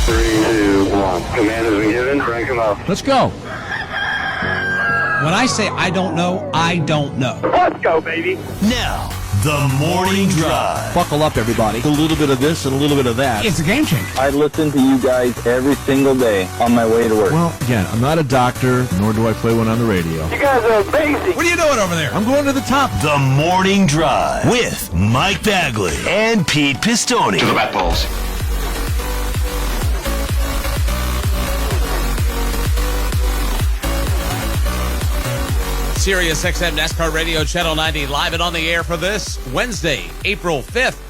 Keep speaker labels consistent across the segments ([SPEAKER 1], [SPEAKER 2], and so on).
[SPEAKER 1] Three, two, one. Command has been given. Crank him up.
[SPEAKER 2] Let's go. When I say I don't know, I don't know.
[SPEAKER 1] Let's go, baby.
[SPEAKER 3] Now, the morning drive.
[SPEAKER 2] Buckle up, everybody.
[SPEAKER 4] A little bit of this and a little bit of that.
[SPEAKER 2] It's a game changer.
[SPEAKER 5] I listen to you guys every single day on my way to work.
[SPEAKER 4] Well, again, I'm not a doctor, nor do I play one on the radio.
[SPEAKER 1] You guys are amazing.
[SPEAKER 2] What are you doing over there?
[SPEAKER 4] I'm going to the top.
[SPEAKER 3] The morning drive with Mike Bagley and Pete Pistone.
[SPEAKER 1] To the bat balls.
[SPEAKER 6] Sirius XM NASCAR Radio Channel 90 live and on the air for this Wednesday, April 5th,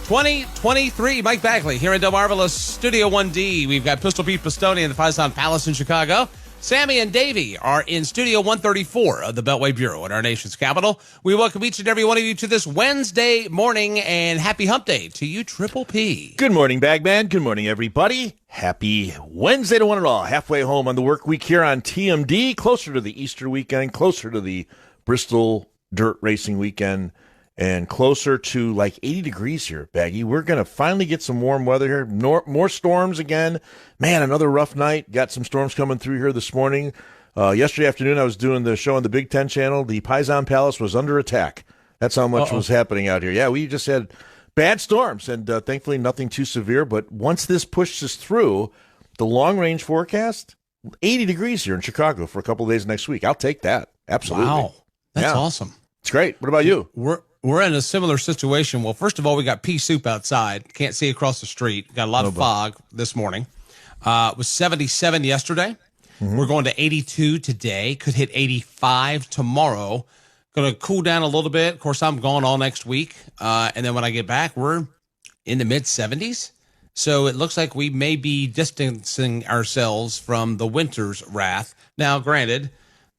[SPEAKER 6] 2023. Mike Bagley here in Del Marvelous Studio 1D. We've got Pistol Pete Pistone in the Faison Palace in Chicago. Sammy and Davey are in Studio 134 of the Beltway Bureau in our nation's capital. We welcome each and every one of you to this Wednesday morning, and happy hump day to you, Triple P.
[SPEAKER 4] Good morning, Bagman. Good morning, everybody. Happy Wednesday to one and all. Halfway home on the work week here on TMD, closer to the Easter weekend, closer to the Bristol dirt racing weekend, and closer to like 80 degrees here, Baggy. We're going to finally get some warm weather here. More storms again. Man, another rough night. Got some storms coming through here this morning. Yesterday afternoon, I was doing the show on the Big Ten channel. The Faison Palace was under attack. That's how much was happening out here. Yeah, we just had bad storms, and thankfully nothing too severe. But once this pushes through, the long-range forecast, 80 degrees here in Chicago for a couple of days next week. I'll take that. Absolutely.
[SPEAKER 6] Wow, that's awesome.
[SPEAKER 4] It's great. What about you?
[SPEAKER 6] We're in a similar situation. Well, first of all, we got pea soup outside. Can't see across the street. Got a lot of fog this morning. It was 77 yesterday. Mm-hmm. We're going to 82 today. Could hit 85 tomorrow. Going to cool down a little bit. Of course, I'm gone all next week. And then when I get back, we're in the mid-70s. So it looks like we may be distancing ourselves from the winter's wrath. Now, granted,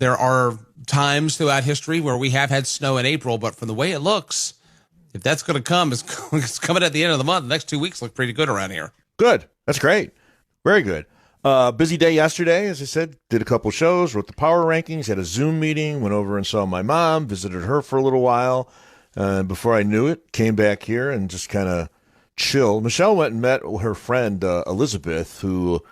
[SPEAKER 6] there are times throughout history where we have had snow in April, but from the way it looks, if that's going to come, it's coming at the end of the month. The next 2 weeks look pretty good around here.
[SPEAKER 4] Good. That's great. Very good. Busy day yesterday, as I said. Did a couple shows, wrote the power rankings, had a Zoom meeting, went over and saw my mom, visited her for a little while. Before I knew it, came back here and just kind of chilled. Michelle went and met her friend, Elizabeth, who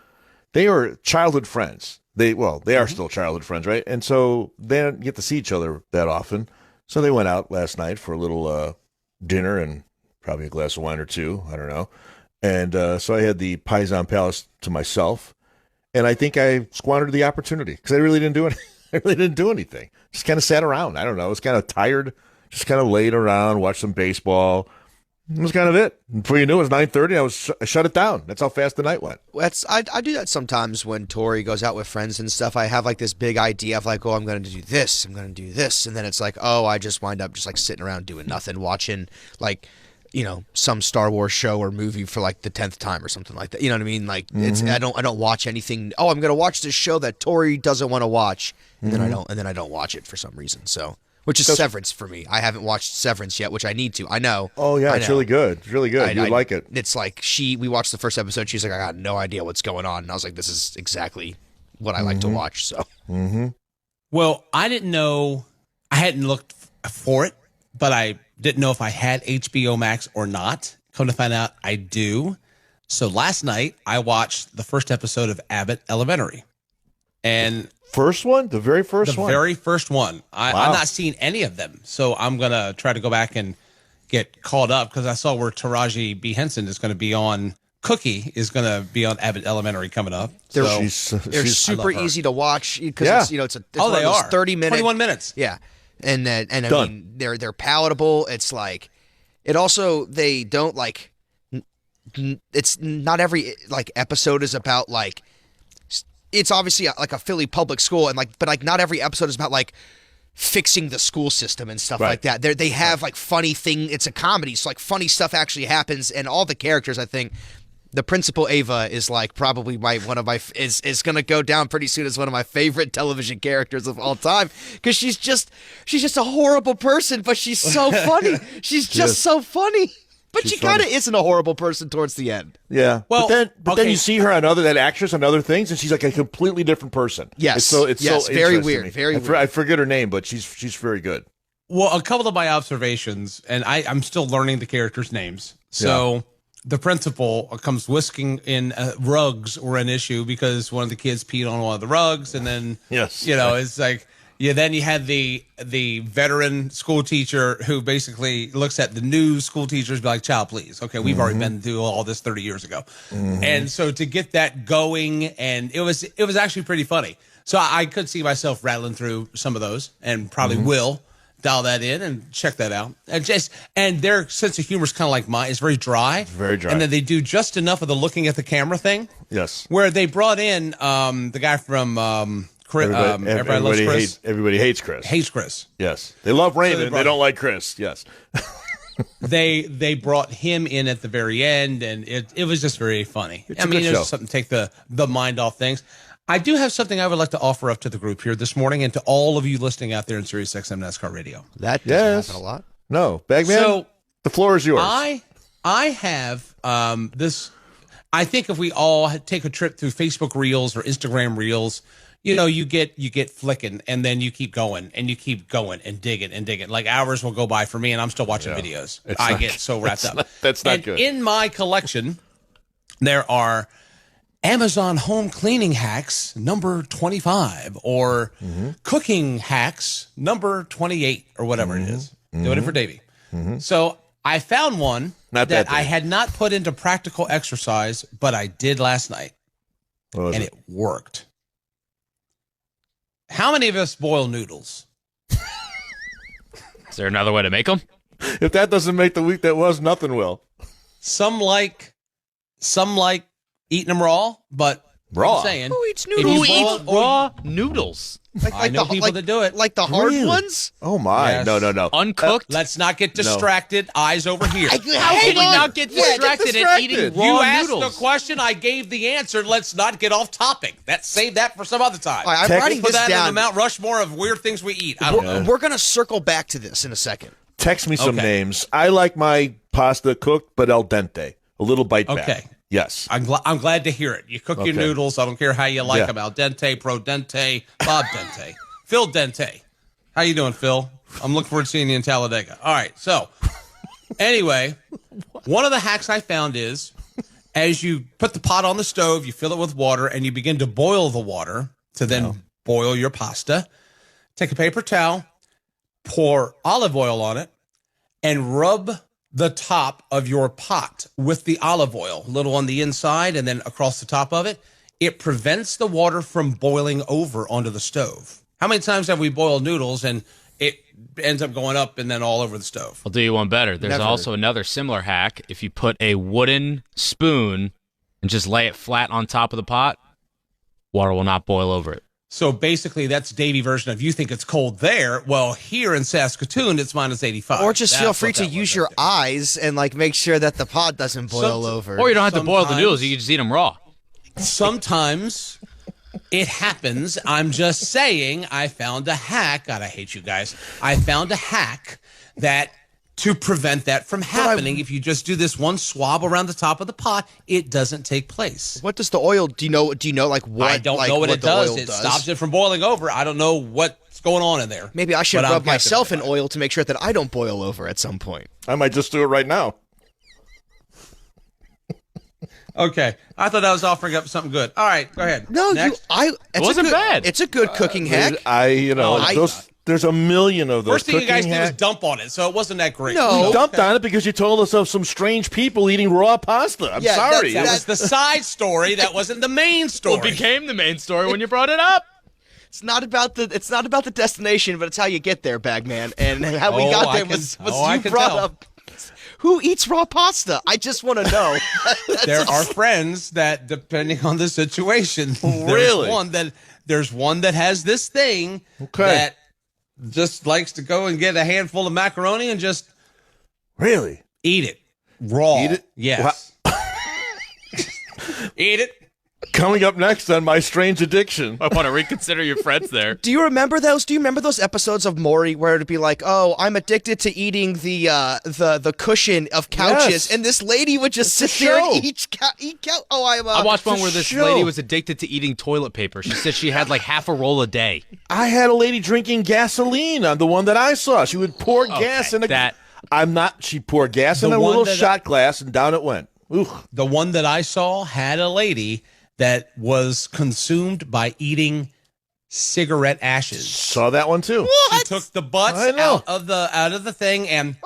[SPEAKER 4] they were childhood friends. They are still childhood friends, right? And so they don't get to see each other that often. So they went out last night for a little dinner and probably a glass of wine or two. I don't know. And so I had the Faison Palace to myself. And I think I squandered the opportunity because I really didn't do anything. I really didn't do anything. Just kind of sat around. I don't know. I was kind of tired. Just kind of laid around, watched some baseball. That was kind of it. Before you knew it was 9:30. I shut it down. That's how fast the night went.
[SPEAKER 7] I do that sometimes when Tori goes out with friends and stuff. I have like this big idea of like, oh, I'm going to do this. I'm going to do this. And then it's like, oh, I just wind up just like sitting around doing nothing, watching like, you know, some Star Wars show or movie for like the 10th time or something like that. You know what I mean? Like it's I don't watch anything. Oh, I'm going to watch this show that Tori doesn't want to watch. And then I don't watch it for some reason. So, which is Severance for me. I haven't watched Severance yet, which I need to. I know.
[SPEAKER 4] Oh yeah, it's really good. It's really good. You like it.
[SPEAKER 7] It's like we watched the first episode. She's like, I got no idea what's going on. And I was like, this is exactly what I like to watch. So,
[SPEAKER 6] Well, I didn't know. I hadn't looked for it, but I didn't know if I had HBO Max or not. Come to find out, I do. So last night, I watched the first episode of Abbott Elementary. And
[SPEAKER 4] first one? The very first one?
[SPEAKER 6] The very first one. I'm not seeing any of them. So I'm going to try to go back and get caught up because I saw where Taraji B. Henson is going to be on. Cookie is going to be on Abbott Elementary coming up.
[SPEAKER 7] They're super easy to watch because it's one of those 30 minutes.
[SPEAKER 6] 21 minutes.
[SPEAKER 7] Yeah. And I mean, they're palatable. It's like, it also, they don't like, it's not every like episode is about like, it's obviously like a Philly public school and like, but like not every episode is about like fixing the school system and stuff like that. They have like funny thing. It's a comedy. So like funny stuff actually happens. And all the characters, I think, the principal Ava is like probably is going to go down pretty soon as one of my favorite television characters of all time because she's just a horrible person, but she's so funny. She's just so funny. But she kind of isn't a horrible person towards the end.
[SPEAKER 4] Yeah. Well, but then you see her on that actress on other things, and she's like a completely different person.
[SPEAKER 7] Yes.
[SPEAKER 4] It's so
[SPEAKER 7] very weird. Very weird.
[SPEAKER 4] I forget her name, but she's very good.
[SPEAKER 6] Well, a couple of my observations, and I'm still learning the characters' names. So the principal comes whisking in. Rugs were an issue because one of the kids peed on one of the rugs, and then
[SPEAKER 4] Yes.
[SPEAKER 6] it's like. Yeah, then you had the veteran school teacher who basically looks at the new school teachers, be like, "Child, please, okay, we've already been through all this 30 years ago," and so to get that going, and it was actually pretty funny. So I could see myself rattling through some of those, and probably will dial that in and check that out. And their sense of humor is kind of like mine; it's very dry,
[SPEAKER 4] very dry,
[SPEAKER 6] and then they do just enough of the looking at the camera thing.
[SPEAKER 4] Yes,
[SPEAKER 6] where they brought in the guy from. Everybody loves Chris.
[SPEAKER 4] Everybody hates Chris.
[SPEAKER 6] Hates Chris.
[SPEAKER 4] Yes, they love Raymond.
[SPEAKER 6] So
[SPEAKER 4] they don't like Chris. Yes,
[SPEAKER 6] they brought him in at the very end, and it was just very funny.
[SPEAKER 4] It's a good
[SPEAKER 6] it was
[SPEAKER 4] show.
[SPEAKER 6] something to take the mind off things. I do have something I would like to offer up to the group here this morning, and to all of you listening out there in Sirius XM NASCAR Radio.
[SPEAKER 7] That doesn't happen a lot.
[SPEAKER 4] No, Bagman.
[SPEAKER 6] So
[SPEAKER 4] the floor is yours.
[SPEAKER 6] I have this. I think if we all take a trip through Facebook Reels or Instagram Reels. You get flicking, and then you keep going and digging. Like hours will go by for me, and I'm still watching videos. I get so wrapped up.
[SPEAKER 4] That's not good.
[SPEAKER 6] In my collection, there are Amazon home cleaning hacks number 25, or cooking hacks number 28, or whatever it is. Doing it for Davey. So I found one that I had not put into practical exercise, but I did last night, and it worked. How many of us boil noodles?
[SPEAKER 8] Is there another way to make them?
[SPEAKER 4] If that doesn't make the week that was, nothing will.
[SPEAKER 6] Some like eating them raw, but
[SPEAKER 4] raw.
[SPEAKER 6] I'm saying,
[SPEAKER 7] Who eats
[SPEAKER 6] if
[SPEAKER 7] noodles?
[SPEAKER 6] you
[SPEAKER 8] Who
[SPEAKER 6] boil-
[SPEAKER 8] eats raw noodles?
[SPEAKER 6] I know people that do it.
[SPEAKER 7] Like the hard
[SPEAKER 4] Really?
[SPEAKER 7] ones?
[SPEAKER 4] Oh my!
[SPEAKER 6] Yes.
[SPEAKER 4] No.
[SPEAKER 8] Uncooked?
[SPEAKER 6] Let's not get distracted. Eyes over here.
[SPEAKER 8] How can you not get distracted at eating raw
[SPEAKER 6] You asked
[SPEAKER 8] noodles?
[SPEAKER 6] the question, I gave the answer. Let's not get off topic. Save that for some other time.
[SPEAKER 7] All right, I'm
[SPEAKER 4] Tech-
[SPEAKER 7] writing
[SPEAKER 6] Put
[SPEAKER 7] this
[SPEAKER 6] that in the
[SPEAKER 7] down.
[SPEAKER 6] Mount Rushmore of weird things we eat. I don't know.
[SPEAKER 7] We're going to circle back to this in a second.
[SPEAKER 4] Text me some
[SPEAKER 6] Okay.
[SPEAKER 4] names. I like my pasta cooked, but al dente, a little bite back.
[SPEAKER 6] Okay.
[SPEAKER 4] Yes.
[SPEAKER 6] I'm glad to hear it. You cook your
[SPEAKER 4] Okay.
[SPEAKER 6] noodles. I don't care how you like
[SPEAKER 4] Yeah.
[SPEAKER 6] them. Al dente, pro dente, Bob dente, Phil dente. How you doing, Phil? I'm looking forward to seeing you in Talladega. All right. So, anyway, one of the hacks I found is, as you put the pot on the stove, you fill it with water, and you begin to boil the water to then boil your pasta. Take a paper towel, pour olive oil on it, and rub the top of your pot with the olive oil, a little on the inside and then across the top of it. It prevents the water from boiling over onto the stove. How many times have we boiled noodles and it ends up going up and then all over the stove?
[SPEAKER 8] I'll do you one better. There's
[SPEAKER 7] Never.
[SPEAKER 8] also another similar hack. If you put a wooden spoon and just lay it flat on top of the pot, water will not boil over it.
[SPEAKER 6] So basically, that's Davey version of you think it's cold there. Well, here in Saskatoon, it's minus 85.
[SPEAKER 7] Or just feel
[SPEAKER 6] That's
[SPEAKER 7] free
[SPEAKER 6] what
[SPEAKER 7] to
[SPEAKER 6] that was
[SPEAKER 7] use
[SPEAKER 6] right
[SPEAKER 7] your
[SPEAKER 6] there.
[SPEAKER 7] eyes and make sure that the pot doesn't boil over.
[SPEAKER 8] Or you don't have to boil the
[SPEAKER 6] Sometimes-
[SPEAKER 8] noodles. You can just eat them raw.
[SPEAKER 6] Sometimes it happens. I'm just saying I found a hack. God, I hate you guys. I found a hack that to prevent that from happening. If you just do this one swab around the top of the pot, it doesn't take place.
[SPEAKER 7] What does the oil? Do you know what?
[SPEAKER 6] I don't know what it
[SPEAKER 7] the
[SPEAKER 6] does.
[SPEAKER 7] oil
[SPEAKER 6] It stops it from boiling over. I don't know what's going on in there.
[SPEAKER 7] Maybe I should
[SPEAKER 6] But I'm
[SPEAKER 7] rub myself in
[SPEAKER 6] captivated by
[SPEAKER 7] oil to make sure that I don't boil over at some point.
[SPEAKER 4] I might just do it right now.
[SPEAKER 6] it. Okay. I thought I was offering up something good. All right, go ahead.
[SPEAKER 7] No,
[SPEAKER 6] Next.
[SPEAKER 7] it
[SPEAKER 8] wasn't bad.
[SPEAKER 7] It's a good cooking hack.
[SPEAKER 4] There's a million of those.
[SPEAKER 6] First thing you guys
[SPEAKER 4] cooking
[SPEAKER 6] did was
[SPEAKER 4] hacks.
[SPEAKER 6] dump on it, so it wasn't that great.
[SPEAKER 7] No.
[SPEAKER 4] We dumped on it because you told us of some strange people eating raw pasta. I'm
[SPEAKER 7] Yeah,
[SPEAKER 4] sorry.
[SPEAKER 6] That was the side story. That wasn't the main story.
[SPEAKER 8] Well, it became the main story when you brought it up.
[SPEAKER 7] It's not about the destination, but it's how you get there, Bagman. And how we got there was
[SPEAKER 6] I
[SPEAKER 7] you
[SPEAKER 6] can
[SPEAKER 7] brought
[SPEAKER 6] tell.
[SPEAKER 7] up. Who eats raw pasta? I just want to know.
[SPEAKER 6] There are friends that, depending on the situation,
[SPEAKER 4] Really?
[SPEAKER 6] there's one that has this thing that just likes to go and get a handful of macaroni and just
[SPEAKER 4] Really?
[SPEAKER 6] eat it raw.
[SPEAKER 4] Eat it?
[SPEAKER 6] Yes. Eat it.
[SPEAKER 4] Coming up next on My Strange Addiction.
[SPEAKER 8] I want to reconsider your friends there.
[SPEAKER 7] Do you remember those? Do you remember those episodes of Maury where it'd be like, "Oh, I'm addicted to eating the cushion of couches,"
[SPEAKER 4] Yes.
[SPEAKER 7] and this lady would just
[SPEAKER 4] It's
[SPEAKER 7] sit
[SPEAKER 4] a
[SPEAKER 7] there
[SPEAKER 4] show.
[SPEAKER 7] and eat couch. Oh,
[SPEAKER 8] I watched one
[SPEAKER 4] It's a
[SPEAKER 8] where this
[SPEAKER 4] show.
[SPEAKER 8] lady was addicted to eating toilet paper. She said she had like half a roll a day.
[SPEAKER 4] I had a lady drinking gasoline on the one that I saw. She would pour gas in a.
[SPEAKER 8] that-
[SPEAKER 4] I'm not. She poured gas in
[SPEAKER 6] The
[SPEAKER 4] a
[SPEAKER 6] one
[SPEAKER 4] little
[SPEAKER 6] that-
[SPEAKER 4] shot glass and down it went. Ooh.
[SPEAKER 6] The one that I saw had a lady that was consumed by eating cigarette ashes.
[SPEAKER 4] Saw that one too.
[SPEAKER 6] She took the butts out of the thing, and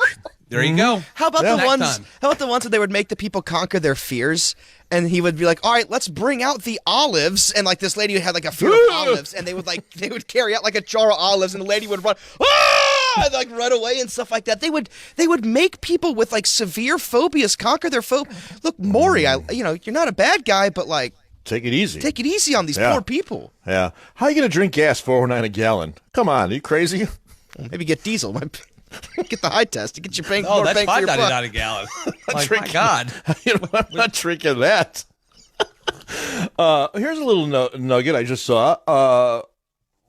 [SPEAKER 6] there you go.
[SPEAKER 7] How about the
[SPEAKER 6] Next
[SPEAKER 7] ones?
[SPEAKER 6] time.
[SPEAKER 7] How about the ones that they would make the people conquer their fears, and he would be like, "All right, let's bring out the olives," and like this lady would have like a fear of olives, and they would carry out like a jar of olives, and the lady would run, and like run away and stuff like that. They would make people with like severe phobias conquer their phobia. Look, Maury, you're not a bad guy, but like.
[SPEAKER 4] Take it easy.
[SPEAKER 7] Take it easy on these poor people.
[SPEAKER 4] Yeah. How are you going to drink gas $4.09 a gallon? Come on, are you crazy?
[SPEAKER 7] Maybe get diesel. Get the high test to get you paying
[SPEAKER 6] Oh,
[SPEAKER 7] more
[SPEAKER 6] that's
[SPEAKER 7] bang for your buck.
[SPEAKER 6] $5.99 a gallon. Like, my God.
[SPEAKER 4] I'm not drinking that. Here's a little nugget I just saw.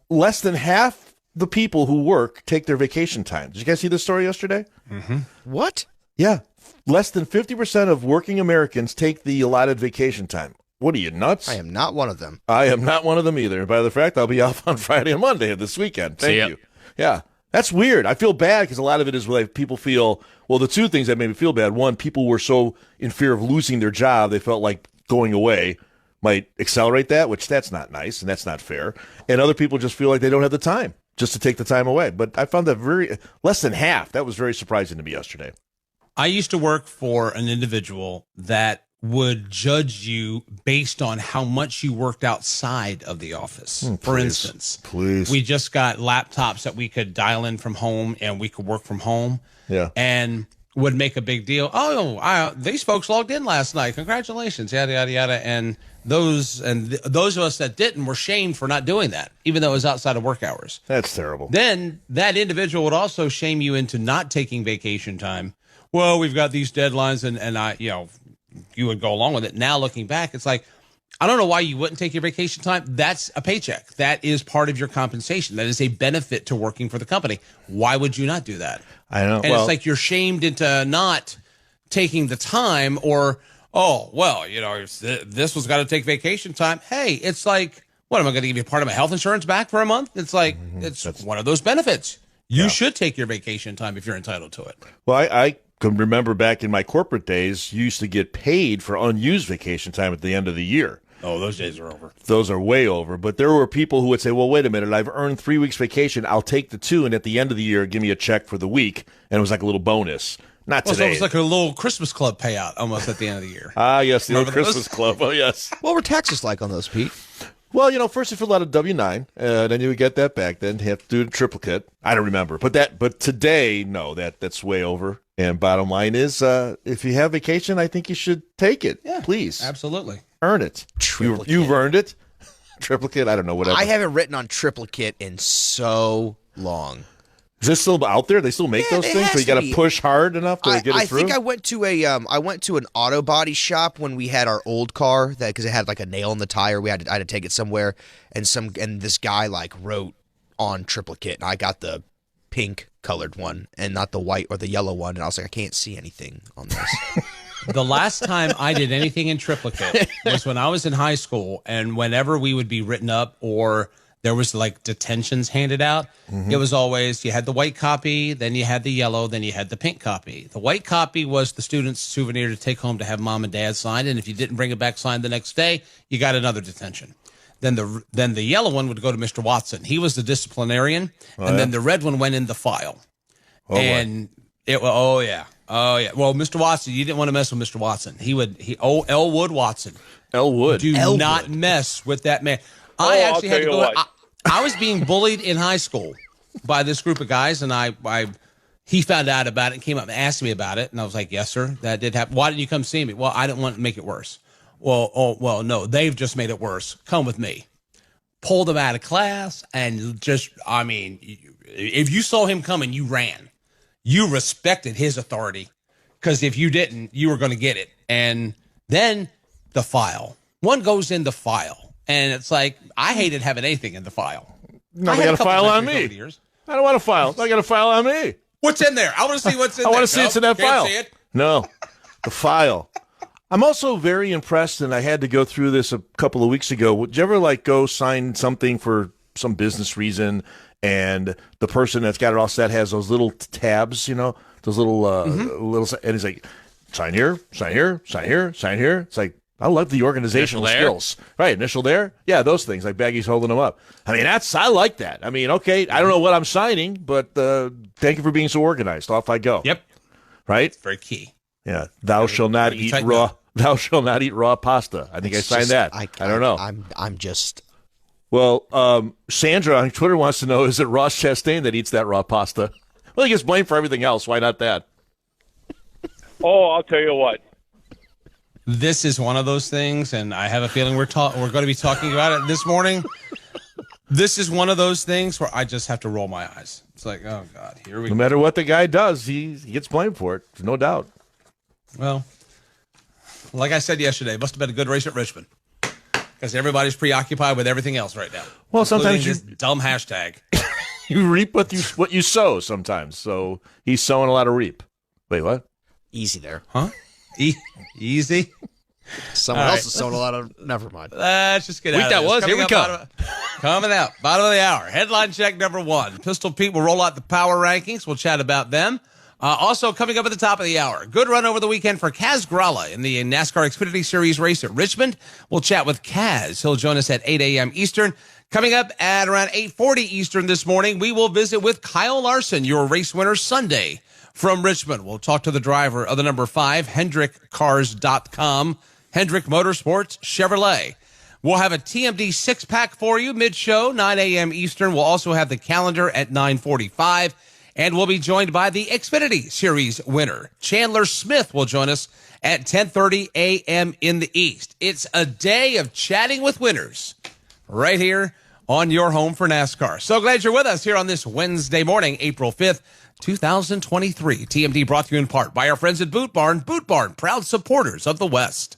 [SPEAKER 4] Less than half the people who work take their vacation time. Did you guys see this story yesterday?
[SPEAKER 6] Mm-hmm.
[SPEAKER 7] What?
[SPEAKER 4] Yeah. Less than 50% of working Americans take the allotted vacation time. What are you, nuts?
[SPEAKER 7] I am not one of them.
[SPEAKER 4] I am not one of them either. By the fact, I'll be off on Friday and Monday of this weekend. Thank you. Yeah. That's weird. I feel bad because a lot of it is like people feel, well, the two things that made me feel bad. One, people were so in fear of losing their job, they felt like going away might accelerate that, which that's not nice and that's not fair. And other people just feel like they don't have the time just to take the time away. But I found that less than half. That was very surprising to me yesterday.
[SPEAKER 6] I used to work for an individual that would judge you based on how much you worked outside of the office. For instance, we just got laptops that we could dial in from home and we could work from home.
[SPEAKER 4] Yeah.
[SPEAKER 6] And would make a big deal. Oh, these folks logged in last night. Congratulations, yada, yada, yada. And those of us that didn't were shamed for not doing that, even though it was outside of work hours.
[SPEAKER 4] That's terrible.
[SPEAKER 6] Then that individual would also shame you into not taking vacation time. Well, we've got these deadlines and you would go along with it. Now looking back, it's like, I don't know why you wouldn't take your vacation time. That's a paycheck. That is part of your compensation. That is a benefit to working for the company. Why would you not do that?
[SPEAKER 4] I know.
[SPEAKER 6] And it's like you're shamed into not taking the time or, this was got to take vacation time. Hey, it's like, what, am I going to give you part of my health insurance back for a month? It's like, it's one of those benefits. You should take your vacation time if you're entitled to it.
[SPEAKER 4] Well, I can remember back in my corporate days, you used to get paid for unused vacation time at the end of the year.
[SPEAKER 6] Oh, those days are over.
[SPEAKER 4] Those are way over. But there were people who would say, well, wait a minute, I've earned 3 weeks vacation. I'll take the 2. And at the end of the year, give me a check for the week. And it was like a little bonus. Not today.
[SPEAKER 6] So it was like a little Christmas club payout almost at the end of the year.
[SPEAKER 4] Ah, yes, the old Christmas club. Oh, yes.
[SPEAKER 7] What were taxes like on those, Pete?
[SPEAKER 4] Well, first you fill out a W-9, then you would get that back. Then you have to do a triplicate. I don't remember. But today, no, that's way over. And bottom line is, if you have vacation, I think you should take it. Yeah, please.
[SPEAKER 6] Absolutely.
[SPEAKER 4] Earn it. You've earned it. Triplicate, I don't know, whatever.
[SPEAKER 7] I haven't written on triplicate in so long.
[SPEAKER 4] Is this still out there? They still make those things? So you got to push hard enough to get it through?
[SPEAKER 7] I think I went to an auto body shop when we had our old car because it had like a nail in the tire. I had to take it somewhere, and this guy like wrote on triplicate, and I got the pink colored one and not the white or the yellow one, and I was like, I can't see anything on this.
[SPEAKER 6] The last time I did anything in triplicate was when I was in high school, and whenever we would be written up or there was like detentions handed out, it was always, you had the white copy, then you had the yellow, then you had the pink copy. The white copy was the student's souvenir to take home to have mom and dad signed, and if you didn't bring it back signed the next day, you got another detention. Then the yellow one would go to Mr. Watson. He was the disciplinarian, then the red one went in the file. Well, Mr. Watson, you didn't want to mess with Mr. Watson. Elwood Watson.
[SPEAKER 4] Elwood.
[SPEAKER 6] Do not mess with that man. I actually had to go. I was being bullied in high school by this group of guys, and he found out about it and came up and asked me about it, and I was like, "Yes, sir, that did happen. Why didn't you come see me?" Well, I didn't want to make it worse. Well, no, they've just made it worse. Come with me. Pulled him out of class, and if you saw him coming, you ran. You respected his authority, because if you didn't, you were going to get it. And then the file. One goes in the file. And it's like, I hated having anything in the file.
[SPEAKER 4] No, I got a file on me. I don't want a file. I got a file on me.
[SPEAKER 6] What's in there? I want to see what's in there.
[SPEAKER 4] I want to see what's in that file.
[SPEAKER 6] See it?
[SPEAKER 4] No, the file. I'm also very impressed, and I had to go through this a couple of weeks ago. Would you ever go sign something for some business reason, and the person that's got it all set has those little tabs, those little, and he's like, sign here, sign here, sign here, sign here. It's like, I love the organizational skills. Right, initial there. Yeah, those things, like Baggy's holding them up. I mean, I like that. I mean, okay, I don't know what I'm signing, but thank you for being so organized. Off I go.
[SPEAKER 6] Yep.
[SPEAKER 4] Right?
[SPEAKER 6] Very key.
[SPEAKER 4] Yeah. Thou shalt not eat raw. Thou shalt not eat raw pasta. I think I signed that. I don't know.
[SPEAKER 7] I'm just.
[SPEAKER 4] Well, Sandra on Twitter wants to know, is it Ross Chastain that eats that raw pasta? Well, he gets blamed for everything else. Why not that?
[SPEAKER 1] Oh, I'll tell you what.
[SPEAKER 6] This is one of those things, and I have a feeling we're going to be talking about it this morning. This is one of those things where I just have to roll my eyes. It's like, oh, God, here we go.
[SPEAKER 4] No matter what the guy does, he gets blamed for it. No doubt.
[SPEAKER 6] Well, like I said yesterday, it must have been a good race at Richmond because everybody's preoccupied with everything else right now.
[SPEAKER 4] Well, sometimes
[SPEAKER 6] this dumb hashtag.
[SPEAKER 4] You reap what you sow sometimes. So he's sowing a lot of reap. Wait, what?
[SPEAKER 7] Easy there.
[SPEAKER 6] Huh? Easy?
[SPEAKER 7] Someone else is sowing a lot of. Never mind.
[SPEAKER 6] Let's just get out of
[SPEAKER 8] that
[SPEAKER 6] this.
[SPEAKER 8] was. Here we go.
[SPEAKER 6] Coming out. Bottom of the hour. Headline check number 1. Pistol Pete will roll out the power rankings. We'll chat about them. Also, coming up at the top of the hour, good run over the weekend for Kaz Grala in the NASCAR Xfinity Series race at Richmond. We'll chat with Kaz. He'll join us at 8 a.m. Eastern. Coming up at around 8:40 Eastern this morning, we will visit with Kyle Larson, your race winner Sunday from Richmond. We'll talk to the driver of the number 5, HendrickCars.com, Hendrick Motorsports Chevrolet. We'll have a TMD 6-pack for you mid-show, 9 a.m. Eastern. We'll also have the calendar at 9:45. And we'll be joined by the Xfinity Series winner. Chandler Smith will join us at 10:30 a.m. in the East. It's a day of chatting with winners right here on your home for NASCAR. So glad you're with us here on this Wednesday morning, April 5th, 2023. TMD brought to you in part by our friends at Boot Barn. Boot Barn, proud supporters of the West.